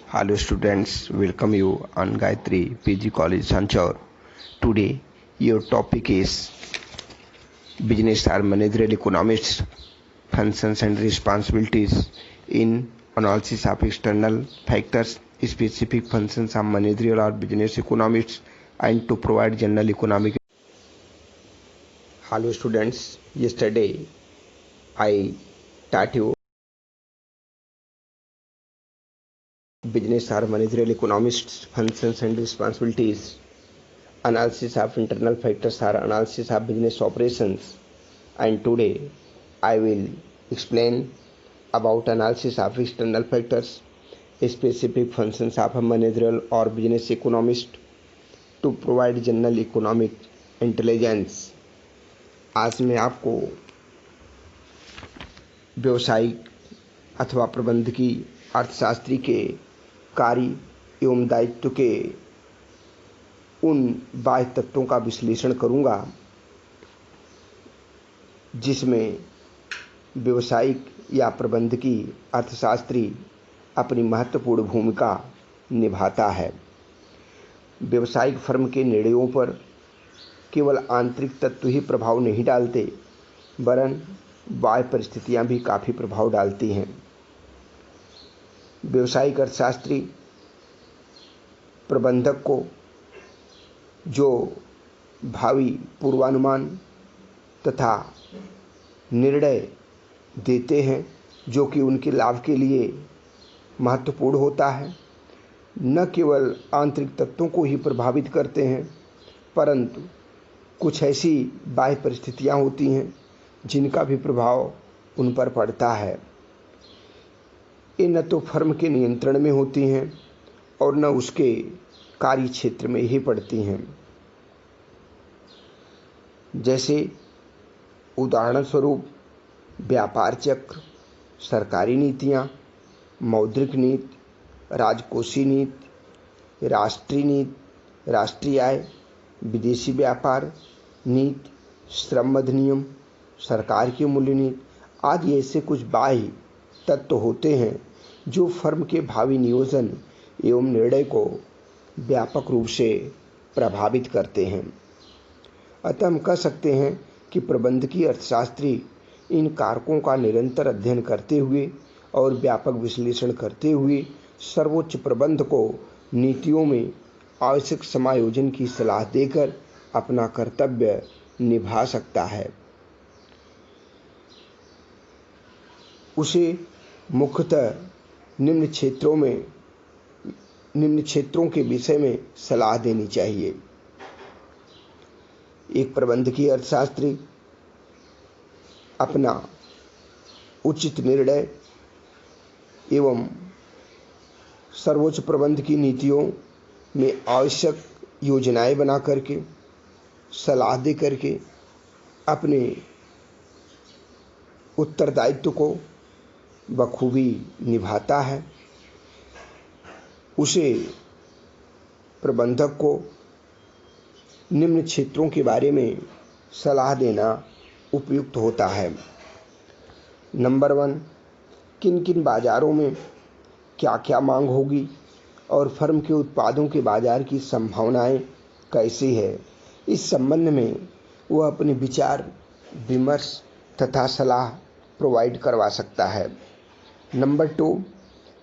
Hello students, welcome you on Gayatri PG College Sanchor. Today your topic is business or managerial economics, functions and responsibilities in analysis of external factors, specific functions of managerial or business economics and to provide general economic. Hello students, yesterday I taught you business or managerial economics, functions and responsibilities, analysis of internal factors or analysis of business operations, and today I will explain about analysis of external factors, specific functions of a managerial or business economist to provide general economic intelligence. आज मैं आपको व्यवसायिक अथवा प्रबंधकी अर्थशास्त्री के कार्य एवं दायित्व के उन बाह्य तत्वों का विश्लेषण करूंगा जिसमें व्यवसायिक या प्रबंधकी अर्थशास्त्री अपनी महत्वपूर्ण भूमिका निभाता है। व्यवसायिक फर्म के निर्णयों पर केवल आंतरिक तत्व ही प्रभाव नहीं डालते, वरन बाह्य परिस्थितियां भी काफ़ी प्रभाव डालती हैं। व्यवसायिक अर्थशास्त्री प्रबंधक को जो भावी पूर्वानुमान तथा निर्णय देते हैं जो कि उनके लाभ के लिए महत्वपूर्ण होता है, न केवल आंतरिक तत्वों को ही प्रभावित करते हैं, परंतु कुछ ऐसी बाह्य परिस्थितियां होती हैं जिनका भी प्रभाव उन पर पड़ता है। ये न तो फर्म के नियंत्रण में होती हैं और न उसके कार्य क्षेत्र में ही पड़ती हैं। जैसे उदाहरण स्वरूप व्यापार चक्र, सरकारी नीतियाँ, मौद्रिक नीति, राजकोषीय नीति, राष्ट्रीय नीति, राष्ट्रीय आय, विदेशी व्यापार नीति, श्रम अधिनियम, सरकार की मूल्य नीति आदि ऐसे कुछ बाह्य तत्व होते हैं जो फर्म के भावी नियोजन एवं निर्णय को व्यापक रूप से प्रभावित करते हैं। अतः हम कह सकते हैं कि प्रबंधकीय अर्थशास्त्री इन कारकों का निरंतर अध्ययन करते हुए और व्यापक विश्लेषण करते हुए सर्वोच्च प्रबंध को नीतियों में आवश्यक समायोजन की सलाह देकर अपना कर्तव्य निभा सकता है। उसे मुख्यतः निम्न क्षेत्रों के विषय में सलाह देनी चाहिए। एक प्रबंधकीय अर्थशास्त्री अपना उचित निर्णय एवं सर्वोच्च प्रबंध की नीतियों में आवश्यक योजनाएं बना करके, सलाह दे करके अपने उत्तरदायित्व को बखूबी निभाता है। उसे प्रबंधक को निम्न क्षेत्रों के बारे में सलाह देना उपयुक्त होता है। नंबर 1, किन किन बाज़ारों में क्या क्या मांग होगी और फर्म के उत्पादों के बाज़ार की संभावनाएं कैसी है, इस संबंध में वह अपने विचार विमर्श तथा सलाह प्रोवाइड करवा सकता है। नंबर 2,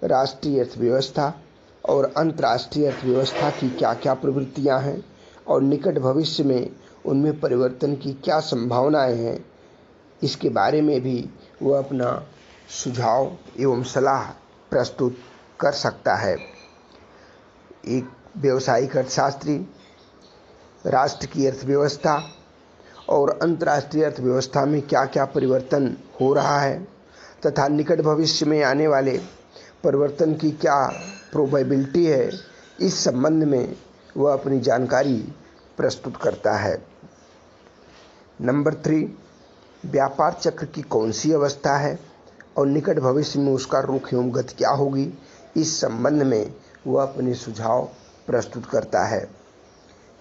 राष्ट्रीय अर्थव्यवस्था और अंतर्राष्ट्रीय अर्थव्यवस्था की क्या क्या प्रवृत्तियां हैं और निकट भविष्य में उनमें परिवर्तन की क्या संभावनाएं हैं, इसके बारे में भी वह अपना सुझाव एवं सलाह प्रस्तुत कर सकता है। एक व्यावसायिक अर्थशास्त्री राष्ट्र की अर्थव्यवस्था और अंतर्राष्ट्रीय अर्थव्यवस्था में क्या क्या परिवर्तन हो रहा है तथा निकट भविष्य में आने वाले परिवर्तन की क्या प्रोबेबिलिटी है, इस संबंध में वह अपनी जानकारी प्रस्तुत करता है। नंबर 3, व्यापार चक्र की कौन सी अवस्था है और निकट भविष्य में उसका रुख एवं गति क्या होगी, इस संबंध में वह अपने सुझाव प्रस्तुत करता है।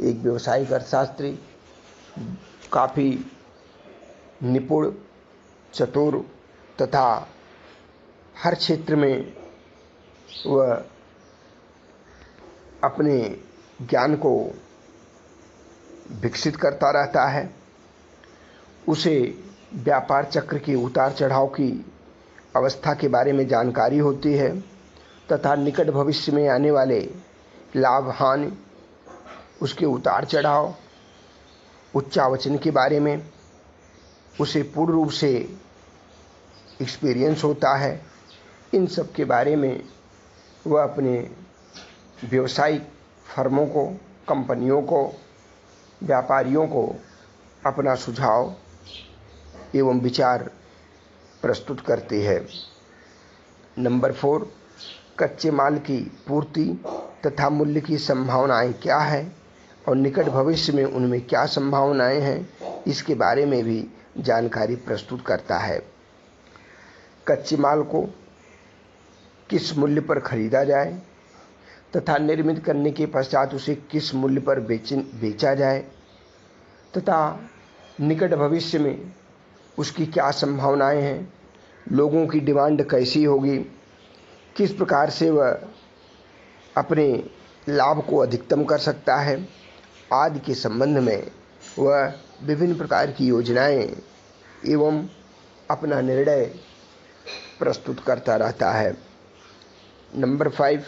एक व्यवसायिक अर्थशास्त्री काफ़ी निपुण, चतुर तथा हर क्षेत्र में वह अपने ज्ञान को विकसित करता रहता है। उसे व्यापार चक्र के उतार चढ़ाव की अवस्था के बारे में जानकारी होती है तथा निकट भविष्य में आने वाले लाभ हानि, उसके उतार चढ़ाव, उच्चावचन के बारे में उसे पूर्ण रूप से एक्सपीरियंस होता है। इन सब के बारे में वह अपने व्यवसायिक फर्मों को, कंपनियों को, व्यापारियों को अपना सुझाव एवं विचार प्रस्तुत करती है। नंबर 4, कच्चे माल की पूर्ति तथा मूल्य की संभावनाएं क्या है और निकट भविष्य में उनमें क्या संभावनाएं हैं, इसके बारे में भी जानकारी प्रस्तुत करता है। कच्चे माल को किस मूल्य पर खरीदा जाए तथा निर्मित करने के पश्चात उसे किस मूल्य पर बेचा जाए तथा निकट भविष्य में उसकी क्या संभावनाएं हैं, लोगों की डिमांड कैसी होगी, किस प्रकार से वह अपने लाभ को अधिकतम कर सकता है आदि के संबंध में वह विभिन्न प्रकार की योजनाएं एवं अपना निर्णय प्रस्तुत करता रहता है। नंबर 5,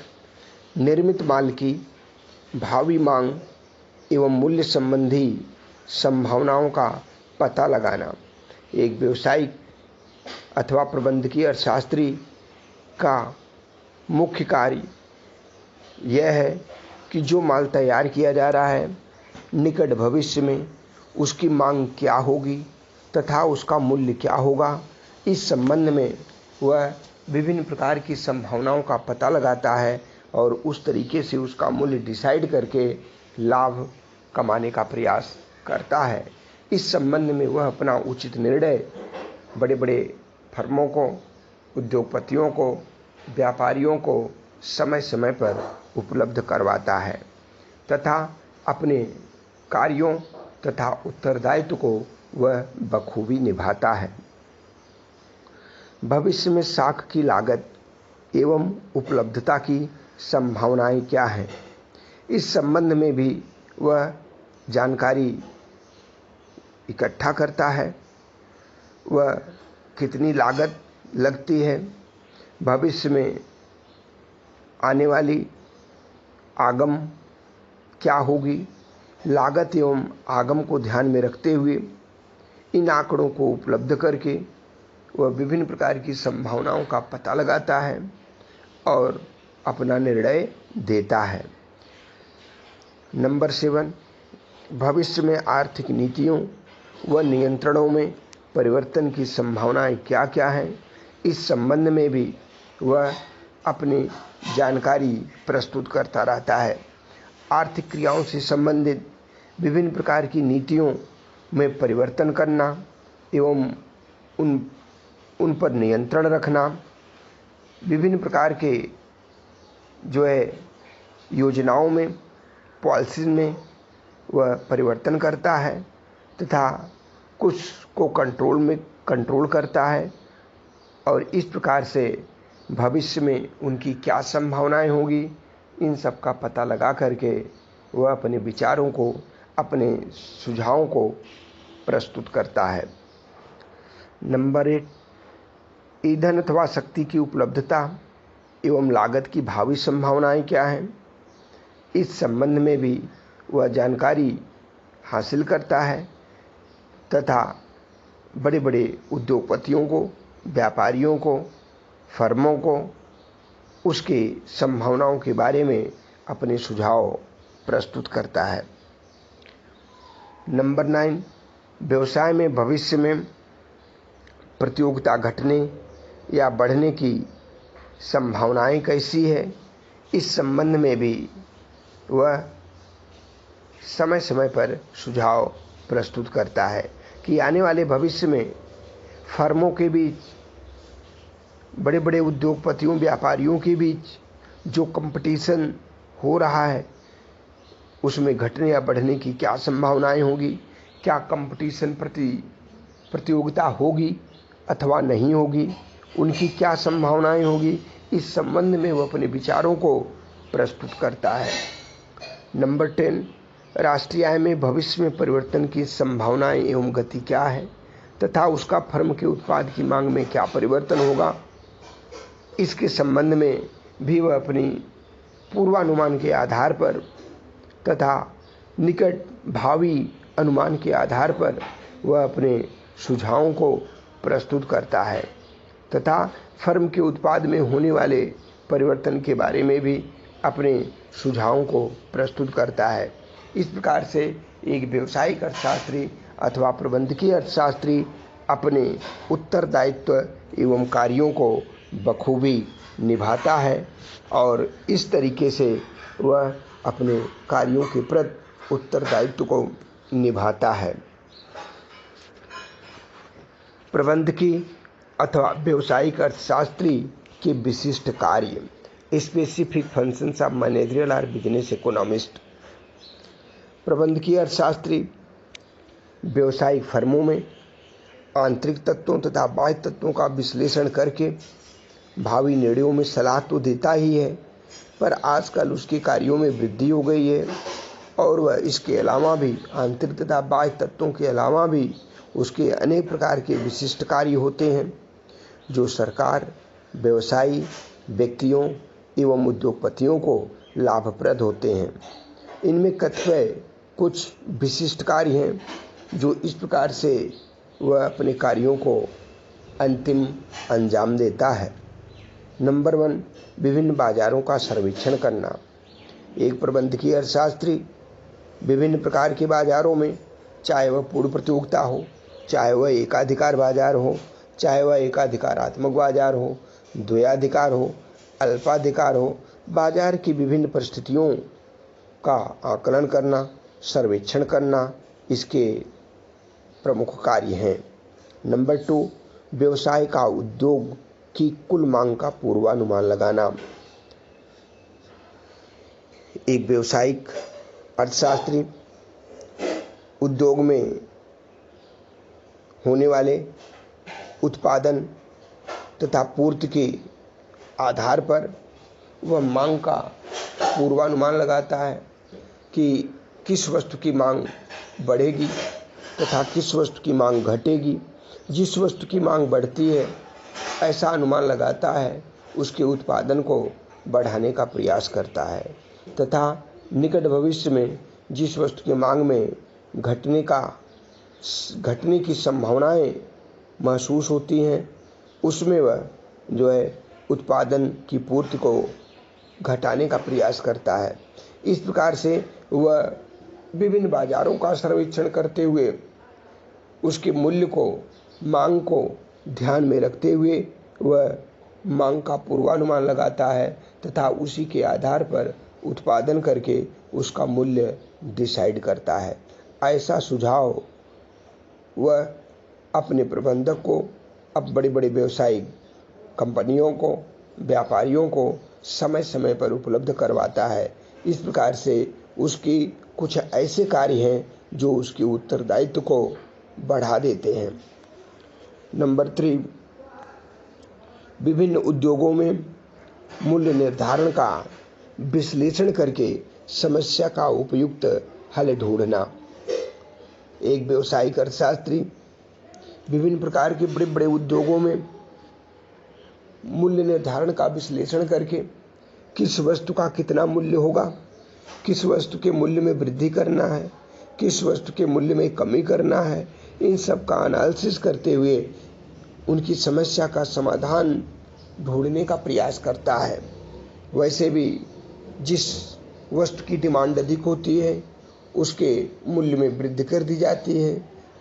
निर्मित माल की भावी मांग एवं मूल्य संबंधी संभावनाओं का पता लगाना। एक व्यवसायिक अथवा प्रबंधकीय अर्थशास्त्री का मुख्य कार्य यह है कि जो माल तैयार किया जा रहा है निकट भविष्य में उसकी मांग क्या होगी तथा उसका मूल्य क्या होगा, इस संबंध में वह विभिन्न प्रकार की संभावनाओं का पता लगाता है और उस तरीके से उसका मूल्य डिसाइड करके लाभ कमाने का प्रयास करता है। इस संबंध में वह अपना उचित निर्णय बड़े बड़े फर्मों को, उद्योगपतियों को, व्यापारियों को समय समय पर उपलब्ध करवाता है तथा अपने कार्यों तथा उत्तरदायित्व को वह बखूबी निभाता है। भविष्य में साख की लागत एवं उपलब्धता की संभावनाएं क्या हैं, इस संबंध में भी वह जानकारी इकट्ठा करता है। वह कितनी लागत लगती है, भविष्य में आने वाली आगम क्या होगी, लागत एवं आगम को ध्यान में रखते हुए इन आंकड़ों को उपलब्ध करके वह विभिन्न प्रकार की संभावनाओं का पता लगाता है और अपना निर्णय देता है। नंबर 7, भविष्य में आर्थिक नीतियों व नियंत्रणों में परिवर्तन की संभावनाएं क्या क्या हैं, इस संबंध में भी वह अपनी जानकारी प्रस्तुत करता रहता है। आर्थिक क्रियाओं से संबंधित विभिन्न प्रकार की नीतियों में परिवर्तन करना एवं उन पर नियंत्रण रखना, विभिन्न प्रकार के योजनाओं में, पॉलिसीज में वह परिवर्तन करता है तथा कुछ को कंट्रोल करता है और इस प्रकार से भविष्य में उनकी क्या संभावनाएं होगी, इन सब का पता लगा करके वह अपने विचारों को, अपने सुझावों को प्रस्तुत करता है। नंबर 8, ईंधन अथवा शक्ति की उपलब्धता एवं लागत की भावी संभावनाएं क्या हैं, इस संबंध में भी वह जानकारी हासिल करता है तथा बड़े बड़े उद्योगपतियों को, व्यापारियों को, फर्मों को उसके संभावनाओं के बारे में अपने सुझाव प्रस्तुत करता है। नंबर 9, व्यवसाय में भविष्य में प्रतियोगिता घटने या बढ़ने की संभावनाएं कैसी है, इस संबंध में भी वह समय समय पर सुझाव प्रस्तुत करता है कि आने वाले भविष्य में फर्मों के बीच, बड़े बड़े उद्योगपतियों, व्यापारियों के बीच जो कंपटीशन हो रहा है उसमें घटने या बढ़ने की क्या संभावनाएं होगी, क्या कंपटीशन प्रतियोगिता होगी अथवा नहीं होगी, उनकी क्या संभावनाएं होगी, इस संबंध में वो अपने विचारों को प्रस्तुत करता है। नंबर 10, राष्ट्रीय आय में भविष्य में परिवर्तन की संभावनाएं एवं गति क्या है तथा उसका फर्म के उत्पाद की मांग में क्या परिवर्तन होगा, इसके संबंध में भी वह अपनी पूर्वानुमान के आधार पर तथा निकट भावी अनुमान के आधार पर वह अपने सुझावों को प्रस्तुत करता है तथा फर्म के उत्पाद में होने वाले परिवर्तन के बारे में भी अपने सुझावों को प्रस्तुत करता है। इस प्रकार से एक व्यावसायिक अर्थशास्त्री अथवा प्रबंधकीय अर्थशास्त्री अपने उत्तरदायित्व एवं कार्यों को बखूबी निभाता है और इस तरीके से वह अपने कार्यों के प्रति उत्तरदायित्व को निभाता है। प्रबंधकीय अथवा व्यावसायिक अर्थशास्त्री के विशिष्ट कार्य, स्पेसिफिक फंक्शंस ऑफ मैनेजरियल और बिजनेस इकोनॉमिस्ट। प्रबंधकीय अर्थशास्त्री व्यावसायिक फर्मों में आंतरिक तत्वों तथा बाह्य तत्वों का विश्लेषण करके भावी निर्णयों में सलाह तो देता ही है, पर आजकल उसके कार्यों में वृद्धि हो गई है और वह इसके अलावा भी आंतरिक तथा बाह्य तत्वों के अलावा भी उसके अनेक प्रकार के विशिष्ट कार्य होते हैं जो सरकार, व्यवसायी, व्यक्तियों एवं उद्योगपतियों को लाभप्रद होते हैं। इनमें कतिपय कुछ विशिष्ट कार्य हैं जो इस प्रकार से वह अपने कार्यों को अंतिम अंजाम देता है। नंबर 1, विभिन्न बाजारों का सर्वेक्षण करना। एक प्रबंधकीय अर्थशास्त्री विभिन्न प्रकार के बाजारों में, चाहे वह पूर्ण प्रतियोगिता हो, चाहे वह एकाधिकार बाजार हो, चाहे वह एकाधिकारात्मक बाजार हो, द्वयाधिकार हो, अल्पाधिकार हो, बाजार की विभिन्न परिस्थितियों का आकलन करना, सर्वेक्षण करना इसके प्रमुख कार्य हैं। नंबर 2, व्यवसाय का उद्योग की कुल मांग का पूर्वानुमान लगाना। एक व्यावसायिक अर्थशास्त्री उद्योग में होने वाले उत्पादन तथा पूर्ति के आधार पर वह मांग का पूर्वानुमान लगाता है कि किस वस्तु की मांग बढ़ेगी तथा किस वस्तु की मांग घटेगी। जिस वस्तु की मांग बढ़ती है ऐसा अनुमान लगाता है, उसके उत्पादन को बढ़ाने का प्रयास करता है तथा निकट भविष्य में जिस वस्तु की मांग में घटने की संभावनाएं महसूस होती हैं उसमें वह जो है उत्पादन की पूर्ति को घटाने का प्रयास करता है। इस प्रकार से वह विभिन्न बाजारों का सर्वेक्षण करते हुए उसके मूल्य को, मांग को ध्यान में रखते हुए वह मांग का पूर्वानुमान लगाता है तथा उसी के आधार पर उत्पादन करके उसका मूल्य डिसाइड करता है। ऐसा सुझाव वह अपने प्रबंधक को, अब बड़े बड़े व्यवसायिक कंपनियों को, व्यापारियों को समय समय पर उपलब्ध करवाता है। इस प्रकार से उसकी कुछ ऐसे कार्य हैं जो उसके उत्तरदायित्व को बढ़ा देते हैं। नंबर 3, विभिन्न उद्योगों में मूल्य निर्धारण का विश्लेषण करके समस्या का उपयुक्त हल ढूंढना। एक व्यावसायिक अर्थशास्त्री विभिन्न प्रकार के बड़े बड़े उद्योगों में मूल्य निर्धारण का विश्लेषण करके किस वस्तु का कितना मूल्य होगा, किस वस्तु के मूल्य में वृद्धि करना है, किस वस्तु के मूल्य में कमी करना है, इन सब का एनालिसिस करते हुए उनकी समस्या का समाधान ढूंढने का प्रयास करता है। वैसे भी जिस वस्तु की डिमांड अधिक होती है उसके मूल्य में वृद्धि कर दी जाती है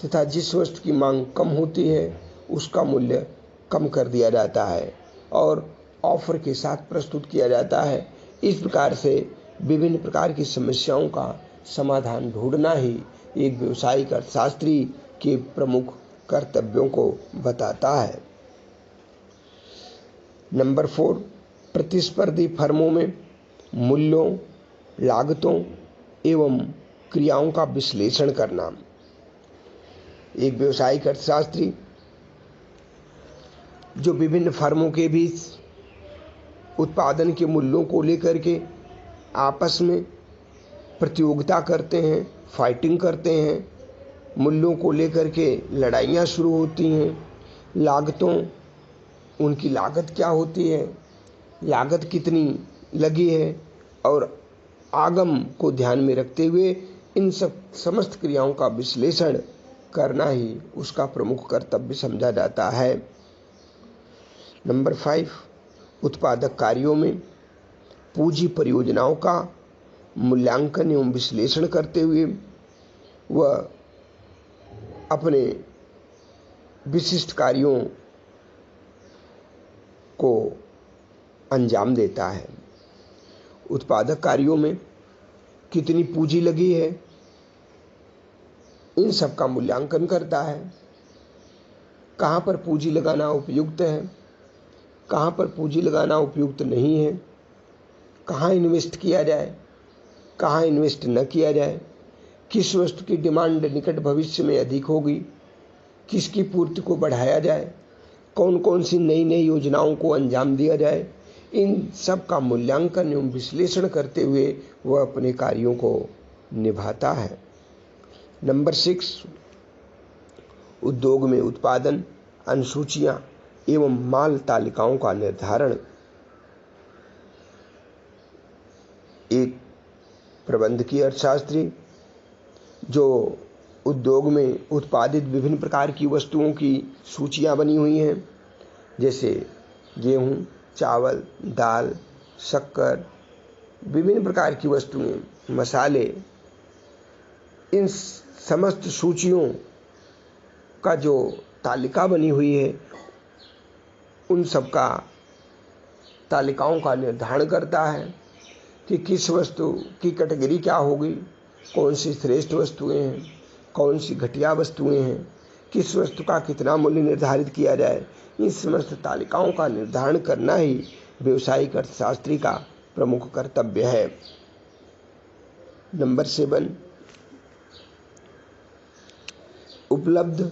तथा जिस वस्तु की मांग कम होती है उसका मूल्य कम कर दिया जाता है और ऑफर के साथ प्रस्तुत किया जाता है। इस प्रकार से विभिन्न प्रकार की समस्याओं का समाधान ढूंढना ही एक व्यावसायिक अर्थशास्त्री के प्रमुख कर्तव्यों को बताता है। नंबर 4, प्रतिस्पर्धी फर्मों में मूल्यों, लागतों एवं क्रियाओं का विश्लेषण करना। एक व्यावसायिक अर्थशास्त्री जो विभिन्न फर्मों के बीच उत्पादन के मूल्यों को लेकर के आपस में प्रतियोगिता करते हैं, फाइटिंग करते हैं, मूल्यों को लेकर के लड़ाइयाँ शुरू होती हैं। लागतों, उनकी लागत क्या होती है, लागत कितनी लगी है, और आगम को ध्यान में रखते हुए इन सब समस्त क्रियाओं का विश्लेषण करना ही उसका प्रमुख कर्तव्य समझा जाता है। नंबर 5, उत्पादक कार्यों में पूंजी परियोजनाओं का मूल्यांकन एवं विश्लेषण करते हुए वह अपने विशिष्ट कार्यों को अंजाम देता है। उत्पादक कार्यों में कितनी पूंजी लगी है, इन सब का मूल्यांकन करता है। कहाँ पर पूंजी लगाना उपयुक्त है, कहाँ पर पूंजी लगाना उपयुक्त नहीं है, कहाँ इन्वेस्ट किया जाए, कहाँ इन्वेस्ट न किया जाए, किस वस्तु की डिमांड निकट भविष्य में अधिक होगी, किसकी पूर्ति को बढ़ाया जाए, कौन कौन सी नई नई योजनाओं को अंजाम दिया जाए, इन सब का मूल्यांकन एवं विश्लेषण करते हुए वह अपने कार्यों को निभाता है। नंबर 6, उद्योग में उत्पादन अनुसूचियां एवं माल तालिकाओं का निर्धारण एक प्रबंधकीय अर्थशास्त्री जो उद्योग में उत्पादित विभिन्न प्रकार की वस्तुओं की सूचियां बनी हुई हैं, जैसे गेहूं, चावल, दाल, शक्कर, विभिन्न प्रकार की वस्तुएं, मसाले, इन समस्त सूचियों का जो तालिका बनी हुई है, उन सब का तालिकाओं का निर्धारण करता है कि किस वस्तु की कैटेगरी क्या होगी, कौन सी श्रेष्ठ वस्तुएं हैं, कौन सी घटिया वस्तुएं हैं, किस वस्तु का कितना मूल्य निर्धारित किया जाए। इन समस्त तालिकाओं का निर्धारण करना ही व्यावसायिक अर्थशास्त्री का प्रमुख कर्तव्य है। नंबर 7, उपलब्ध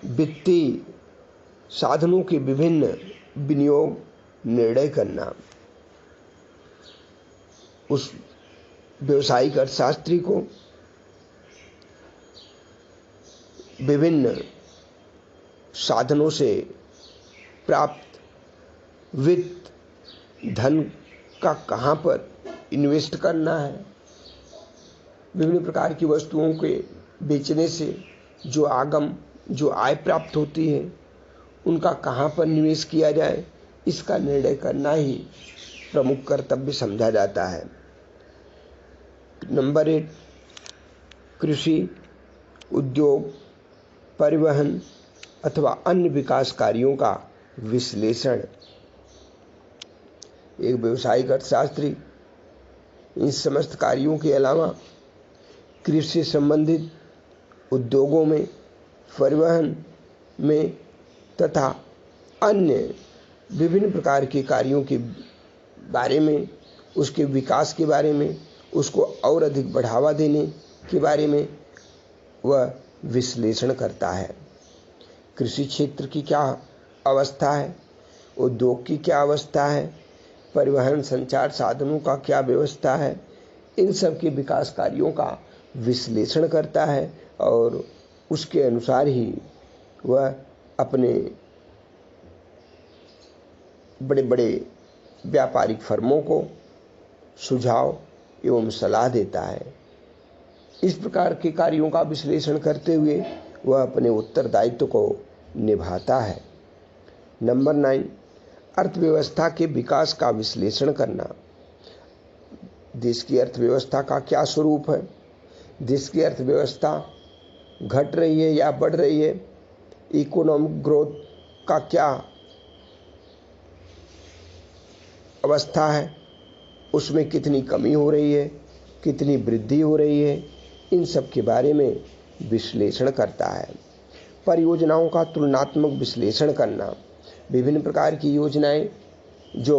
वित्तीय साधनों के विभिन्न विनियोग निर्णय करना। उस व्यावसायिक अर्थशास्त्री को विभिन्न साधनों से प्राप्त वित्त धन का कहाँ पर इन्वेस्ट करना है, विभिन्न प्रकार की वस्तुओं के बेचने से जो आय प्राप्त होती है, उनका कहाँ पर निवेश किया जाए, इसका निर्णय करना ही प्रमुख कर्तव्य समझा जाता है। नंबर 8, कृषि, उद्योग, परिवहन अथवा अन्य विकास कार्यों का विश्लेषण। एक व्यावसायिक अर्थशास्त्री इन समस्त कार्यों के अलावा कृषि से संबंधित उद्योगों में, परिवहन में तथा अन्य विभिन्न प्रकार के कार्यों के बारे में, उसके विकास के बारे में, उसको और अधिक बढ़ावा देने के बारे में वह विश्लेषण करता है। कृषि क्षेत्र की क्या अवस्था है, उद्योग की क्या अवस्था है, परिवहन संचार साधनों का क्या व्यवस्था है, इन सब के विकास कार्यों का विश्लेषण करता है और उसके अनुसार ही वह अपने बड़े बड़े व्यापारिक फर्मों को सुझाव एवं सलाह देता है। इस प्रकार के कार्यों का विश्लेषण करते हुए वह अपने उत्तरदायित्व को निभाता है। नंबर 9, अर्थव्यवस्था के विकास का विश्लेषण करना। देश की अर्थव्यवस्था का क्या स्वरूप है, देश की अर्थव्यवस्था घट रही है या बढ़ रही है, इकोनॉमिक ग्रोथ का क्या अवस्था है, उसमें कितनी कमी हो रही है, कितनी वृद्धि हो रही है, इन सब के बारे में विश्लेषण करता है। परियोजनाओं का तुलनात्मक विश्लेषण करना। विभिन्न प्रकार की योजनाएं जो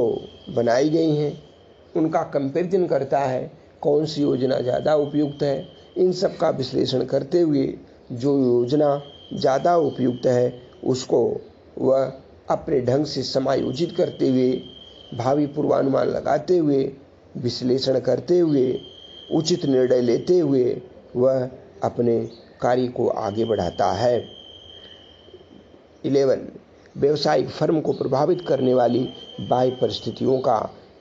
बनाई गई हैं उनका कंपैरिजन करता है, कौन सी योजना ज़्यादा उपयुक्त है। इन सब का विश्लेषण करते हुए जो योजना ज़्यादा उपयुक्त है उसको वह अपने ढंग से समायोजित करते हुए, भावी पूर्वानुमान लगाते हुए, विश्लेषण करते हुए उचित निर्णय लेते हुए वह अपने कार्य को आगे बढ़ाता है। 11. व्यवसायिक फर्म को प्रभावित करने वाली बाह्य परिस्थितियों का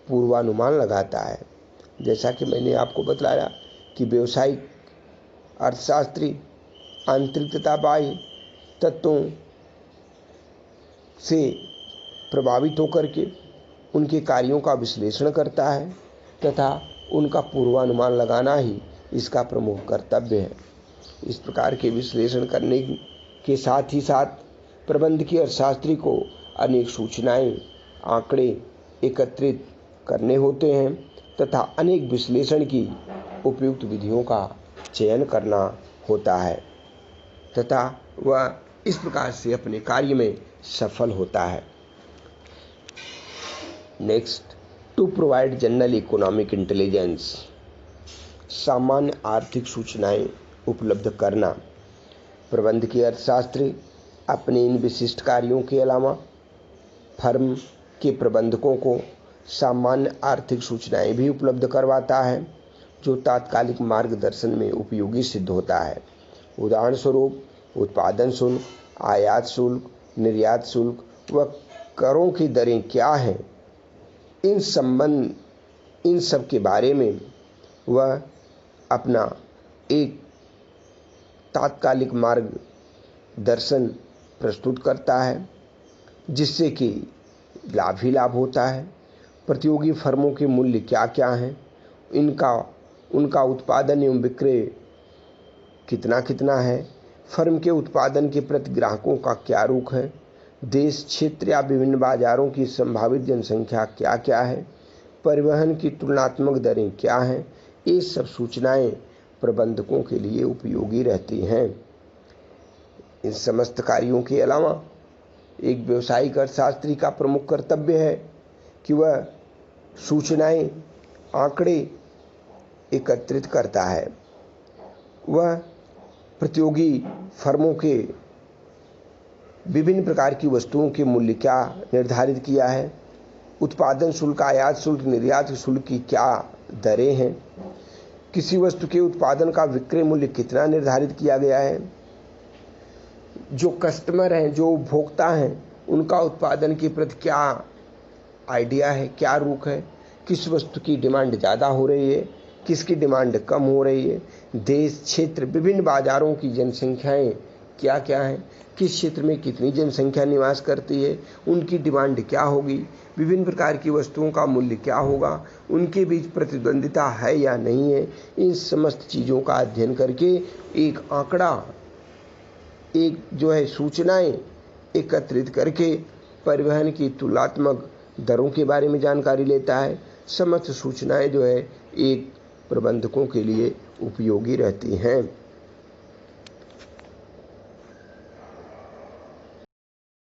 पूर्वानुमान लगाता है। जैसा कि मैंने आपको बतलाया कि व्यवसायिक अर्थशास्त्री आंतरिक तथा बाह्य तत्वों से प्रभावित होकर के उनके कार्यों का विश्लेषण करता है तथा उनका पूर्वानुमान लगाना ही इसका प्रमुख कर्तव्य है। इस प्रकार के विश्लेषण करने के साथ ही साथ प्रबंधकीय अर्थशास्त्री को अनेक सूचनाएं, आंकड़े एकत्रित करने होते हैं तथा अनेक विश्लेषण की उपयुक्त विधियों का चयन करना होता है तथा वह इस प्रकार से अपने कार्य में सफल होता है। Next, to provide general economic intelligence, सामान्य आर्थिक सूचनाएं उपलब्ध करना। प्रबंधकीय अर्थशास्त्री अपने इन विशिष्ट कार्यों के अलावा फर्म के प्रबंधकों को सामान्य आर्थिक सूचनाएं भी उपलब्ध करवाता है जो तात्कालिक मार्गदर्शन में उपयोगी सिद्ध होता है। उदाहरण स्वरूप उत्पादन शुल्क, आयात शुल्क, निर्यात शुल्क व करों की दरें क्या हैं, इन सब के बारे में वह अपना एक तात्कालिक मार्गदर्शन प्रस्तुत करता है जिससे कि लाभ ही लाभ होता है। प्रतियोगी फर्मों के मूल्य क्या क्या हैं, उनका उत्पादन एवं विक्रय कितना कितना है, फर्म के उत्पादन के प्रति ग्राहकों का क्या रुख है, देश, क्षेत्र या विभिन्न बाजारों की संभावित जनसंख्या क्या क्या है, परिवहन की तुलनात्मक दरें क्या हैं, ये सब सूचनाएं प्रबंधकों के लिए उपयोगी रहती हैं। इन समस्त कार्यों के अलावा एक व्यावसायिक अर्थशास्त्री का प्रमुख कर्तव्य है कि वह सूचनाएं, आंकड़े एकत्रित करता है। वह प्रतियोगी फर्मों के विभिन्न प्रकार की वस्तुओं के मूल्य क्या निर्धारित किया है, उत्पादन शुल्क, आयात शुल्क, निर्यात शुल्क की क्या दरें हैं, किसी वस्तु के उत्पादन का विक्रय मूल्य कितना निर्धारित किया गया है, जो कस्टमर हैं, जो उपभोक्ता हैं, उनका उत्पादन के प्रति क्या आइडिया है, क्या रुख है, किस वस्तु की डिमांड ज़्यादा हो रही है, किसकी डिमांड कम हो रही है, देश, क्षेत्र, विभिन्न बाजारों की जनसंख्याएं क्या क्या हैं, किस क्षेत्र में कितनी जनसंख्या निवास करती है, उनकी डिमांड क्या होगी, विभिन्न प्रकार की वस्तुओं का मूल्य क्या होगा, उनके बीच प्रतिद्वंदिता है या नहीं है। इन समस्त चीज़ों का अध्ययन करके एक आंकड़ा, एक जो है सूचनाएं एकत्रित करके परिवहन की तुलनात्मक दरों के बारे में जानकारी लेता है। समस्त सूचनाएं जो है एक प्रबंधकों के लिए उपयोगी रहती हैं।